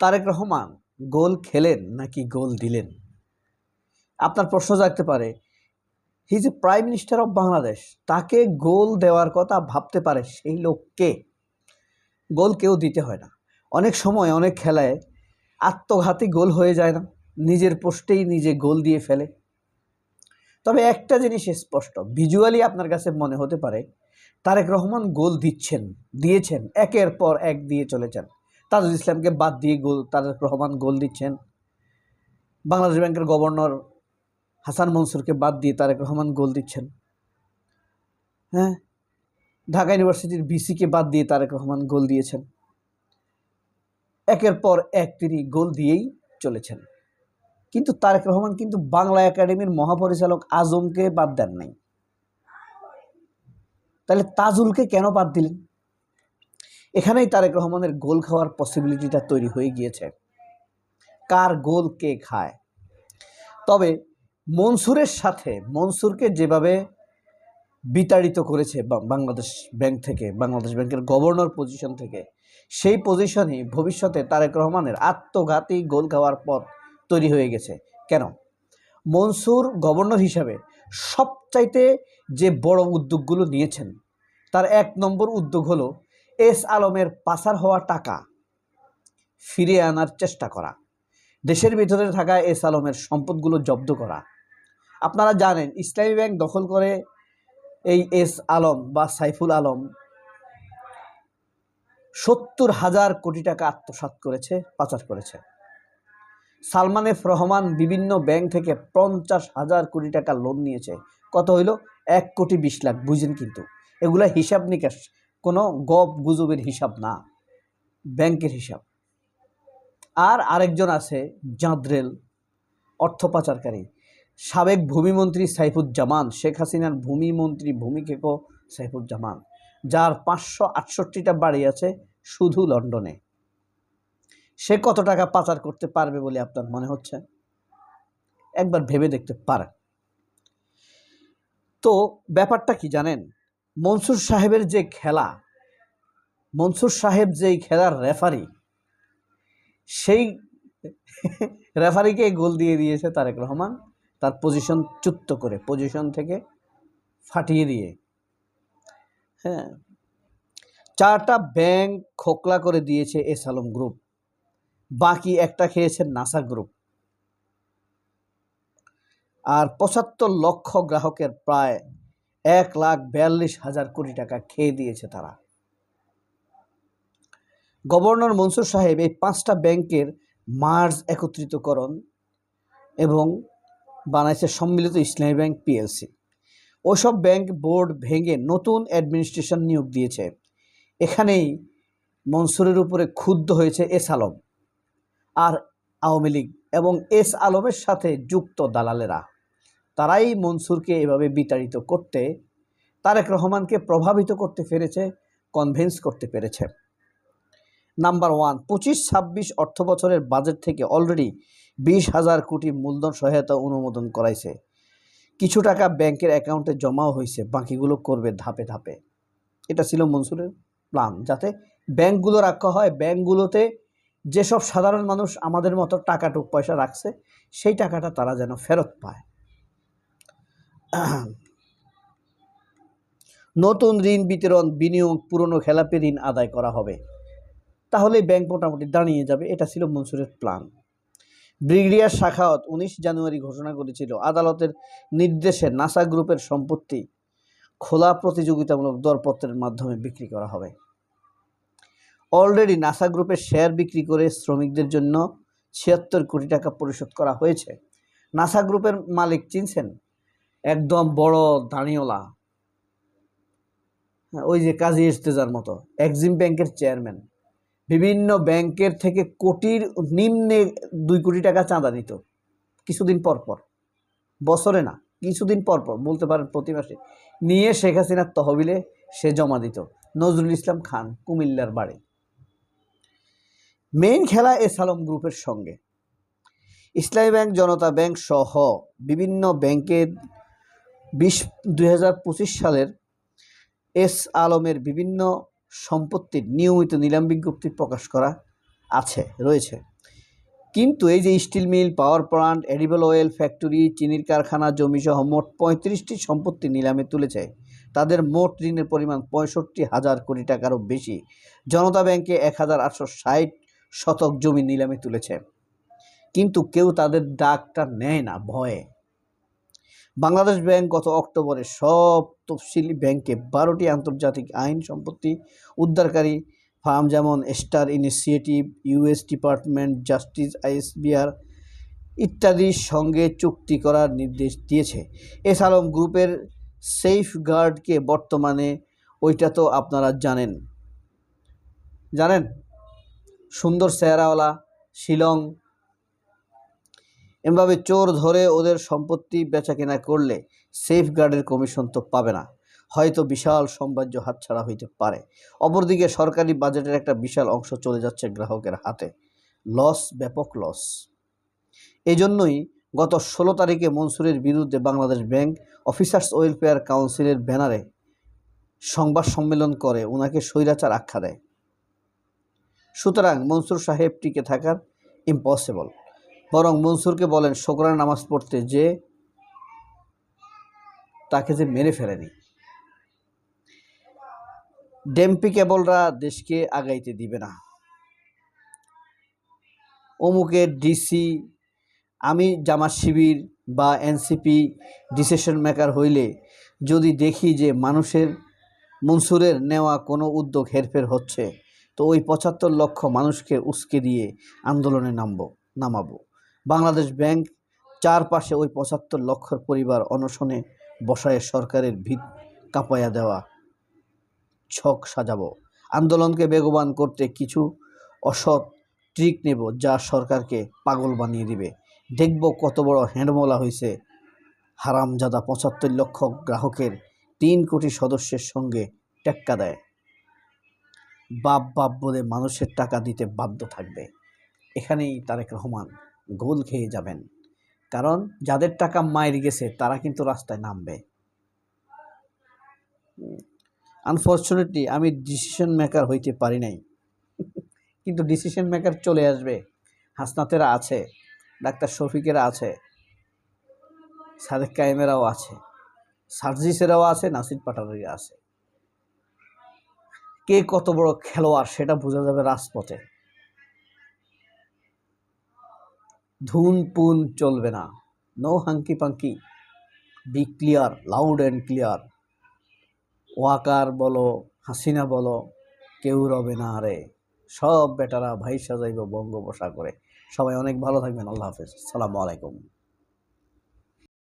তারেক রহমান গোল খেলেন নাকি গোল দিলেন? আপনার প্রশ্ন জাগতে পারে, he is a prime minister of Bangladesh, তাকে গোল দেওয়ার কথা ভাবতে পারে সেই লোককে? গোল কেউ দিতে হয় না। অনেক সময় অনেক খেলায় আত্মঘাতী গোল হয়ে যায় না, নিজের পোস্টেই নিজে গোল দিয়ে ফেলে। তবে একটা জিনিস স্পষ্ট, ভিজুয়ালি আপনার কাছে মনে হতে পারে তারেক রহমান গোল দিয়েছেন, একের পর এক দিয়ে চলেছেন। তাজুল ইসলামকে বাদ দিয়ে তারেক রহমান গোল দিচ্ছেন। বাংলাদেশ ব্যাংকের গভর্নর হাসান মনসুরকে বাদ দিয়ে তারেক রহমান গোল দিচ্ছেন। হ্যাঁ, ঢাকা ইউনিভার্সিটির ভিসিকে বাদ দিয়ে তারেক রহমান গোল দিয়েছেন। একের পর এক তিনি গোল দিয়েই চলেছেন। কিন্তু তারেক রহমান কিন্তু বাংলা একাডেমির মহাপরিচালক আজমকে বাদ দেন নাই। তাহলে তাজুলকে কেন বাদ দিলেন? এখানেই তারেক রহমানের গোল খাওয়ার পসিবিলিটিটা তৈরি হয়ে গিয়েছে। কার গোল কে খায়? তবে মনসুরকে যেভাবে বিতাড়িত করেছে বাংলাদেশ ব্যাংক থেকে, বাংলাদেশ ব্যাংকের গভর্নর পজিশন থেকে, সেই পজিশনই ভবিষ্যতে তারেক রহমানের আত্মঘাতী গোল খাওয়ার পথ তৈরি হয়ে গেছে। কেন? মনসুর গভর্নর হিসাবে সবচাইতে যে বড় উদ্যোগগুলো নিয়েছেন, তার 1 নম্বর উদ্যোগ হলো এস আলমের পাচার হওয়া টাকা ফিরিয়ে আনার চেষ্টা করা, দেশের ভিতরে থাকা এস আলমের সম্পদগুলো জব্দ করা। আপনারা জানেন, ইসলামী ব্যাংক দখল করে এই এস আলম বা সাইফুল আলম 70,000 কোটি টাকা আত্মসাৎ করেছে, পাচার করেছে। সালমান এফ রহমান বিভিন্ন ব্যাংক থেকে 50,000 কোটি টাকা লোন নিয়েছে। কত হইল? 1,20 লাখ। বুঝেন কিন্তু এগুলা হিসাব নিকাশ, কোনো গপ গুজবের হিসাব না, ব্যাংকের হিসাব। আর আরেকজন আছে জাদ্রেল, অর্থ পাচারকারী, সাবেক ভূমিমন্ত্রী সাইফুজ্জামান, শেখ হাসিনার ভূমিমন্ত্রী ভূমিকেকো সাইফুজ্জামান, যার 568টা বাড়ি আছে শুধু লন্ডনে। সে কত টাকা পাচার করতে পারবে বলে আপনার মনে হচ্ছে? একবার ভেবে দেখতে পারেন। তো ব্যাপারটা কি জানেন? মনসুর সাহেবের যে খেলা, মনসুর সাহেব যেই খেলার রেফারি, সেই রেফারিকে গোল দিয়ে দিয়েছে তারেক রহমান, তার পজিশন চ্যুত করে, পজিশন থেকে ফাটিয়ে দিয়ে। হ্যাঁ, 4টা ব্যাংক খোকলা করে দিয়েছে এস আলম গ্রুপ, বাকি একটা খেয়েছে নাসা গ্রুপ। আর 75 লক্ষ গ্রাহকের প্রায় 1,42,000 কোটি টাকা খেয়ে দিয়েছে তারা। গভর্নর মনসুর সাহেব এই 5টা ব্যাংকের মার্জ একত্রিতকরণ এবং বানাইছে সম্মিলিত ইসলামী ব্যাংক পিএলসি। ওসব ব্যাংক বোর্ড ভেঙে নতুন অ্যাডমিনিস্ট্রেশন নিয়োগ দিয়েছে। এখানেই মনসুরের উপরে ক্ষুব্ধ হয়েছে এস আলম আর আওয়ামী লীগ এবং এস আলমের সাথে যুক্ত দালালেরা। তারাই মনসুরকে এভাবে বিতাড়িত করতে, তারেক রহমানকে প্রভাবিত করতে পেরেছে, কনভিন্স করতে পেরেছে। নাম্বার 1, 25-26 অর্থ বছরের বাজেট থেকে অলরেডি 20,000 কোটি মূলধন সহায়তা অনুমোদন করাইছে। কিছু টাকা ব্যাংকের অ্যাকাউন্টে জমাও হয়েছে, বাকিগুলো করবে ধাপে ধাপে। এটা ছিল মনসুরের প্ল্যান, যাতে ব্যাংকগুলো রাখা হয়, ব্যাংকগুলোতে যেসব সাধারণ মানুষ আমাদের মতো টাকাটুক পয়সা রাখছে, সেই টাকাটা তারা যেন ফেরত পায়। নতুন ঋণ বিতরণ, বিনিয়োগ, পুরনো খেলাপি ঋণ আদায় করা হবে, তাহলে ব্যাংক মোটামুটি দাঁড়িয়ে যাবে। এটা ছিল মনসুরের প্ল্যান। ব্রিগেডিয়ার শাখাওয়াত 19 জানুয়ারি ঘোষণা করেছিল, আদালতের নির্দেশে নাসা গ্রুপের সম্পত্তি খোলা প্রতিযোগিতামূলক দরপত্রের মাধ্যমে বিক্রি করা হবে। অলরেডি নাসা গ্রুপের শেয়ার বিক্রি করে শ্রমিকদের জন্য 76 কোটি টাকা পরিশোধ করা হয়েছে। নাসা গ্রুপের মালিক চিনছেন? একদম বড় দাঁড়িওয়ালা, ওই যে কাজী ইর্তেজার মতো, এক্সিম ব্যাংকের চেয়ারম্যান। বিভিন্ন ব্যাংকের থেকে কোটির নিম্নে 2 কোটি টাকা চাঁদা নিত কিছুদিন পর পর, বছরে না, কিছুদিন পর পর, বলতে পারেন প্রতি মাসে, নিয়ে শেখ হাসিনার তহবিলে সে জমা দিত। নজরুল ইসলাম খান, কুমিল্লার বাড়ি। মেইন খেলা এস আলম গ্রুপের সঙ্গে। ইসলামী ব্যাংক, জনতা ব্যাংক সহ বিভিন্ন ব্যাংকের 2025 সালের এস আলমের বিভিন্ন সম্পত্তির নিয়মিত নিলাম বিজ্ঞপ্তি প্রকাশ করা রয়েছে। কিন্তু এই যে steel mill, power plant, edible oil factory, চিনির কারখানা, জমিসহ মোট ৩৫টি সম্পত্তি নিলামে তুলেছে। তাদের মোট ঋণের পরিমাণ ৬৫,০০০ কোটি টাকারও বেশি। জনতা ব্যাংকে ১,৮৬০ শতক জমি নিলামে তুলেছে, কিন্তু কেউ তাদের ডাকটা নেয় না ভয়ে। বাংলাদেশ ব্যাংক গত অক্টোবরে সব তফসিলি ব্যাংকে ১২টি আন্তর্জাতিক আইন সম্পত্তি উদ্ধারকারী ফার্ম যেমন Star Initiative, US Department Justice, ISBR ইত্যাদির সঙ্গে চুক্তি করার নির্দেশ দিয়েছে। এসালম গ্রুপের সেফগার্ডকে বর্তমানে, ওইটা তো আপনারা জানেন, সুন্দর চেহারাওয়ালা, শিলং, এভাবে চোর ধরে ওদের সম্পত্তি বেচাকেনা করলে সেফগার্ডের কমিশন তো পাবে না, হয়তো বিশাল সাম্রাজ্য হাতছাড়া হইতে পারে। অপরদিকে সরকারি বাজেটের একটা বিশাল অংশ চলে যাচ্ছে গ্রাহকের হাতে। লস, ব্যাপক লস। এজন্যই গত ১৬ তারিখে মনসুরের বিরুদ্ধে বাংলাদেশ ব্যাংক অফিসার্স ওয়েলফেয়ার কাউন্সিলের ব্যানারে সংবাদ সম্মেলন করে ওনাকে স্বৈরাচার আখ্যা দেয়। সুতরাং মনসুর সাহেব টিকে থাকার ইম্পসিবল। বরং মনসুরকে বলেন শুকরানা নামাজ পড়তে, যে তাকে যে মেরে ফেলেনি। ডেম্পি কেবলরা দেশকে আগাইতে দিবে না। অমুকের ডিসি, আমি জামাত শিবির বা এনসিপি ডিসিশন মেকার হইলে যদি দেখি যে মনসুরের নেওয়া কোনো উদ্যোগ হেরফের হচ্ছে, তো ওই ৭৫ লক্ষ মানুষকে উস্কে দিয়ে আন্দোলনে নামাবো। বাংলাদেশ ব্যাংক চারপাশে ওই ৭৫ লক্ষর পরিবার অনশনে বসায় সরকারের ভিত কাঁপাইয়া দেওয়া ছক সাজাবো। আন্দোলনকে বেগবান করতে কিছু অসৎ ট্রিক নেব, যা সরকারকে পাগল বানিয়ে দিবে। দেখব কত বড় হ্যান্ডমোলা হয়েছে হারামজাদা ৭৫ লক্ষ গ্রাহকের ৩ কোটি সদস্যের সঙ্গে টেক্কা দেয়। বাপ বাপ বলে মানুষের টাকা দিতে বাধ্য থাকবে। এখানেই তারেক রহমান গোল খেয়ে যাবেন, কারণ যাদের টাকা মাইর গেছে তারা কিন্তু রাস্তায় নামবে। আনফর্চুনেটলি আমি ডিসিশন মেকার হইতে পারি নাই, কিন্তু ডিসিশন মেকার চলে আসবে। হাসনাতেরা আছে, ডাক্তার শফিকেরা আছে, সাদেক কায়েমেরাও আছে, সার্জিসেরাও আছে, নাসির পাটারিরা আছে। কে কত বড় খেলোয়াড় সেটা বোঝা যাবে রাজপথে। ধুন পুন চলবে না, no hanky panky, be clear, loud and clear. ওয়াকার বলো, হাসিনা বলো, কেউ রবে না রে, সব বেটারা ভাইসা যাইব বঙ্গোপসাগরে। সবাই অনেক ভালো থাকবেন। আল্লাহ হাফেজ, আসসালামু আলাইকুম।